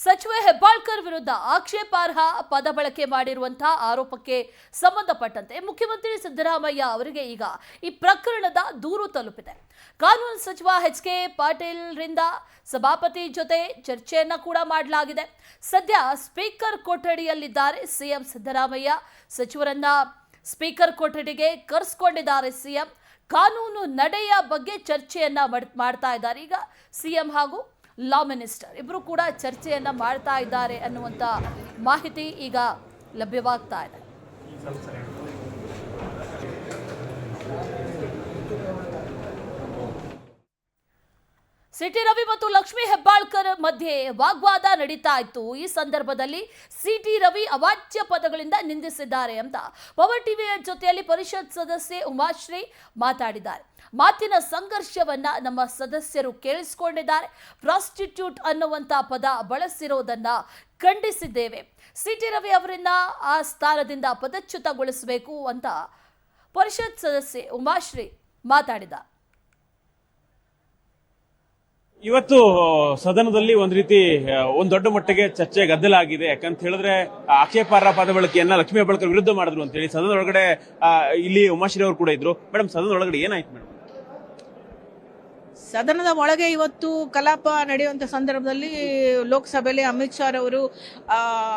ಸಚಿವ ಹೆಬ್ಬಾಳ್ಕರ್ ವಿರುದ್ಧ ಆಕ್ಷೇಪಾರ್ಹ ಪದ ಬಳಕೆ ಮಾಡಿರುವಂತಹ ಆರೋಪಕ್ಕೆ ಸಂಬಂಧಪಟ್ಟಂತೆ ಮುಖ್ಯಮಂತ್ರಿ ಸಿದ್ದರಾಮಯ್ಯ ಅವರಿಗೆ ಈಗ ಈ ಪ್ರಕರಣದ ದೂರು ತಲುಪಿದೆ. ಕಾನೂನು ಸಚಿವ ಎಚ್.ಕೆ. ಪಾಟೀಲ್ ರಿಂದ ಸಭಾಪತಿ ಜೊತೆ ಚರ್ಚೆಯನ್ನ ಕೂಡ ಮಾಡಲಾಗಿದೆ. ಸದ್ಯ ಸ್ಪೀಕರ್ ಕೊಠಡಿಯಲ್ಲಿದ್ದಾರೆ ಸಿಎಂ ಸಿದ್ದರಾಮಯ್ಯ. ಸಚಿವರನ್ನ ಸ್ಪೀಕರ್ ಕೊಠಡಿಗೆ ಕರೆಸಿಕೊಂಡಿದ್ದಾರೆ ಸಿಎಂ. ಕಾನೂನು ನಡೆಯ ಬಗ್ಗೆ ಚರ್ಚೆಯನ್ನ ಮಾಡ್ತಾ ಇದ್ದಾರೆ. ಈಗ ಸಿಎಂ ಹಾಗೂ ಲಾ ಮಿನಿಸ್ಟರ್ ಇಬ್ಬರು ಕೂಡ ಚರ್ಚೆಯನ್ನ ಮಾಡ್ತಾ ಇದ್ದಾರೆ ಅನ್ನುವಂತ ಮಾಹಿತಿ ಈಗ ಲಭ್ಯವಾಗ್ತಾ ಇದೆ. ಸಿಟಿ ರವಿ ಮತ್ತು ಲಕ್ಷ್ಮೀ ಹೆಬ್ಬಾಳ್ಕರ್ ಮಧ್ಯೆ ವಾಗ್ವಾದ ನಡೀತಾ ಇತ್ತು. ಈ ಸಂದರ್ಭದಲ್ಲಿ ಸಿಟಿ ರವಿ ಅವಾಚ್ಯ ಪದಗಳಿಂದ ನಿಂದಿಸಿದ್ದಾರೆ ಅಂತ ಪವರ್ ಟಿವಿಯ ಜೊತೆಯಲ್ಲಿ ಪರಿಷತ್ ಸದಸ್ಯೆ ಉಮಾಶ್ರೀ ಮಾತಾಡಿದ್ದಾರೆ. ಮಾತಿನ ಸಂಘರ್ಷವನ್ನ ನಮ್ಮ ಸದಸ್ಯರು ಕೇಳಿಸಿಕೊಂಡಿದ್ದಾರೆ. ಪ್ರಾಸ್ಟಿಟ್ಯೂಟ್ ಅನ್ನುವಂತ ಪದ ಬಳಸಿರೋದನ್ನ ಖಂಡಿಸಿದ್ದೇವೆ. ಸಿಟಿ ರವಿ ಅವರನ್ನ ಆ ಸ್ಥಾನದಿಂದ ಪದಚ್ಯುತಗೊಳಿಸಬೇಕು ಅಂತ ಪರಿಷತ್ ಸದಸ್ಯೆ ಉಮಾಶ್ರೀ ಮಾತಾಡಿದ್ದಾರೆ. ಇವತ್ತು ಸದನದಲ್ಲಿ ಒಂದ್ ದೊಡ್ಡ ಮಟ್ಟಿಗೆ ಚರ್ಚೆ ಗದ್ದಲ ಆಗಿದೆ. ಯಾಕಂತ ಹೇಳಿದ್ರೆ ಆಕ್ಷೇಪಾರ್ಹ ಪದ ಬಳಕೆಯನ್ನ ಲಕ್ಷ್ಮೀ ಹೆಬ್ಬಾಳ್ಕರ್ ವಿರುದ್ಧ ಮಾಡಿದ್ರು ಅಂತ ಹೇಳಿ ಸದನದ ಒಳಗಡೆ ಇಲ್ಲಿ ಉಮಾಶ್ರೀ ಅವರು ಕೂಡ ಇದ್ರು. ಮೇಡಮ್, ಸದನದ ಒಳಗಡೆ ಏನಾಯ್ತು ಮೇಡಮ್? ಸದನದ ಒಳಗೆ ಇವತ್ತು ಕಲಾಪ ನಡೆಯುವಂತ ಸಂದರ್ಭದಲ್ಲಿ ಲೋಕಸಭೆಯಲ್ಲಿ ಅಮಿತ್ ಶಾ ಅವರು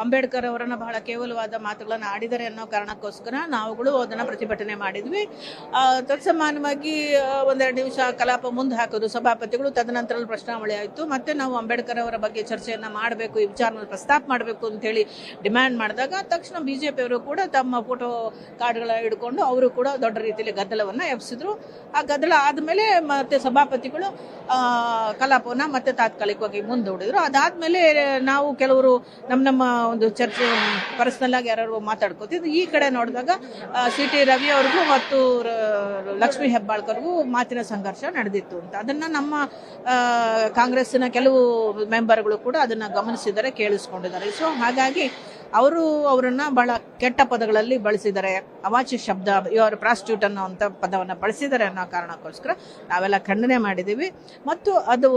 ಅಂಬೇಡ್ಕರ್ ಅವರನ್ನ ಬಹಳ ಕೇವಲವಾದ ಮಾತುಗಳನ್ನು ಆಡಿದ್ದಾರೆ ಅನ್ನೋ ಕಾರಣಕ್ಕೋಸ್ಕರ ನಾವುಗಳು ಅದನ್ನ ಪ್ರತಿಭಟನೆ ಮಾಡಿದ್ವಿ. ತತ್ಸಮಾನವಾಗಿ ಒಂದೆರಡು ನಿಮಿಷ ಕಲಾಪ ಮುಂದೆ ಹಾಕೋದು ಸಭಾಪತಿಗಳು. ತದನಂತರ ಪ್ರಶ್ನಾವಳಿ ಆಯಿತು. ಮತ್ತೆ ನಾವು ಅಂಬೇಡ್ಕರ್ ಅವರ ಬಗ್ಗೆ ಚರ್ಚೆಯನ್ನ ಮಾಡಬೇಕು, ಈ ವಿಚಾರವನ್ನು ಪ್ರಸ್ತಾಪ ಮಾಡಬೇಕು ಅಂತ ಹೇಳಿ ಡಿಮ್ಯಾಂಡ್ ಮಾಡಿದಾಗ ತಕ್ಷಣ ಬಿಜೆಪಿ ಅವರು ಕೂಡ ತಮ್ಮ ಫೋಟೋ ಕಾರ್ಡ್ಗಳ ಹಿಡ್ಕೊಂಡು ಅವರು ಕೂಡ ದೊಡ್ಡ ರೀತಿಯಲ್ಲಿ ಗದ್ದಲವನ್ನ ಎಬ್ಸಿದ್ರು. ಆ ಗದ್ದಲ ಆದ್ಮೇಲೆ ಮತ್ತೆ ಸಭಾಪತಿಗಳು ಕಲಾಪವನ್ನ ಮತ್ತೆ ತಾತ್ಕಾಲಿಕವಾಗಿ ಮುಂದೂಡಿದ್ರು. ಅದಾದ್ಮೇಲೆ ನಾವು ಕೆಲವರು ನಮ್ಮ ಒಂದು ಚರ್ಚೆ ಪರ್ಸನಲ್ ಆಗಿ ಯಾರು ಮಾತಾಡ್ಕೋತಿದ್ರು. ಈ ಕಡೆ ನೋಡಿದಾಗ ಸಿಟಿ ರವಿ ಅವ್ರಿಗೂ ಮತ್ತು ಲಕ್ಷ್ಮೀ ಹೆಬ್ಬಾಳ್ಕರ್ಗೂ ಮಾತಿನ ಸಂಘರ್ಷ ನಡೆದಿತ್ತು ಅಂತ ಅದನ್ನ ನಮ್ಮ ಕಾಂಗ್ರೆಸ್ಸಿನ ಕೆಲವು ಮೆಂಬರ್ಗಳು ಕೂಡ ಅದನ್ನ ಗಮನಿಸಿದ್ದಾರೆ, ಕೇಳಿಸ್ಕೊಂಡಿದ್ದಾರೆ. ಸೊ ಹಾಗಾಗಿ ಅವರನ್ನ ಬಹಳ ಕೆಟ್ಟ ಪದಗಳಲ್ಲಿ ಬಳಸಿದ್ದಾರೆ. ಅವಾಚ್ಯ ಶಬ್ದ, ಇವರು ಪ್ರಾಸ್ಟಿಟ್ಯೂಟ್ ಅನ್ನೋಂಥ ಪದವನ್ನು ಬಳಸಿದ್ದಾರೆ ಅನ್ನೋ ಕಾರಣಕ್ಕೋಸ್ಕರ ನಾವೆಲ್ಲ ಖಂಡನೆ ಮಾಡಿದ್ದೀವಿ ಮತ್ತು ಅದು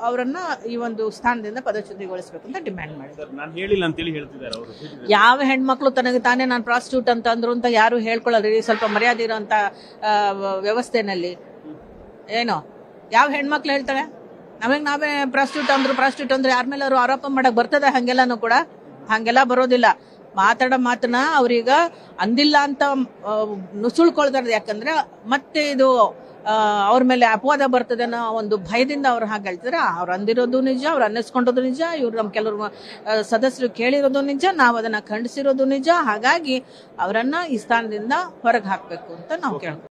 ಅವರನ್ನ ಈ ಒಂದು ಸ್ಥಾನದಿಂದ ಪದಚ್ಯುತಿಗೊಳಿಸಬೇಕು ಅಂತ ಡಿಮ್ಯಾಂಡ್ ಮಾಡಿದ್ದಾರೆ. ನಾನು ಹೇಳಿಲ್ಲ ಅಂತೇಳಿ ಹೇಳ್ತಿದ್ದಾರೆ ಅವರು. ಯಾವ ಹೆಣ್ಮಕ್ಳು ತನಗೆ ತಾನೇ ನಾನು ಪ್ರಾಸ್ಟಿಟ್ಯೂಟ್ ಅಂತ ಅಂದ್ರು ಅಂತ ಯಾರು ಹೇಳ್ಕೊಳ್ಳೋದ್ರಿ. ಸ್ವಲ್ಪ ಮರ್ಯಾದೆ ಇರೋಂಥ ವ್ಯವಸ್ಥೆನಲ್ಲಿ ಏನೋ ಯಾವ ಹೆಣ್ಮಕ್ಳು ಹೇಳ್ತಾಳೆ ನಮಗೆ ನಾವೇ ಪ್ರಾಸ್ಟಿಟ್ಯೂಟ್ ಅಂದ್ರೆ ಯಾರ ಮೇಲೆ ಅವರು ಆರೋಪ ಮಾಡಕ್ ಬರ್ತದೆ? ಹಂಗೆಲ್ಲ ಬರೋದಿಲ್ಲ. ಮಾತನ್ನ ಅವ್ರೀಗ ಅಂದಿಲ್ಲ ಅಂತ ನುಸುಳ್ಕೊಳ್ತಾರೆ. ಯಾಕಂದ್ರೆ ಮತ್ತೆ ಇದು ಅವ್ರ ಮೇಲೆ ಅಪವಾದ ಬರ್ತದೆ ಅನ್ನೋ ಒಂದು ಭಯದಿಂದ ಅವ್ರು ಹಾಗೆ ಹೇಳ್ತಾರೆ. ಅವ್ರು ಅಂದಿರೋದು ನಿಜ, ಅವ್ರು ಅನ್ನಿಸ್ಕೊಂಡೋದು ನಿಜ, ಇವ್ರು ನಮ್ಮ ಕೆಲವರು ಸದಸ್ಯರು ಕೇಳಿರೋದು ನಿಜ, ನಾವು ಅದನ್ನ ಖಂಡಿಸಿರೋದು ನಿಜ. ಹಾಗಾಗಿ ಅವರನ್ನ ಈ ಸ್ಥಾನದಿಂದ ಹೊರಗೆ ಹಾಕ್ಬೇಕು ಅಂತ ನಾವು ಕೇಳ್ತೀವಿ.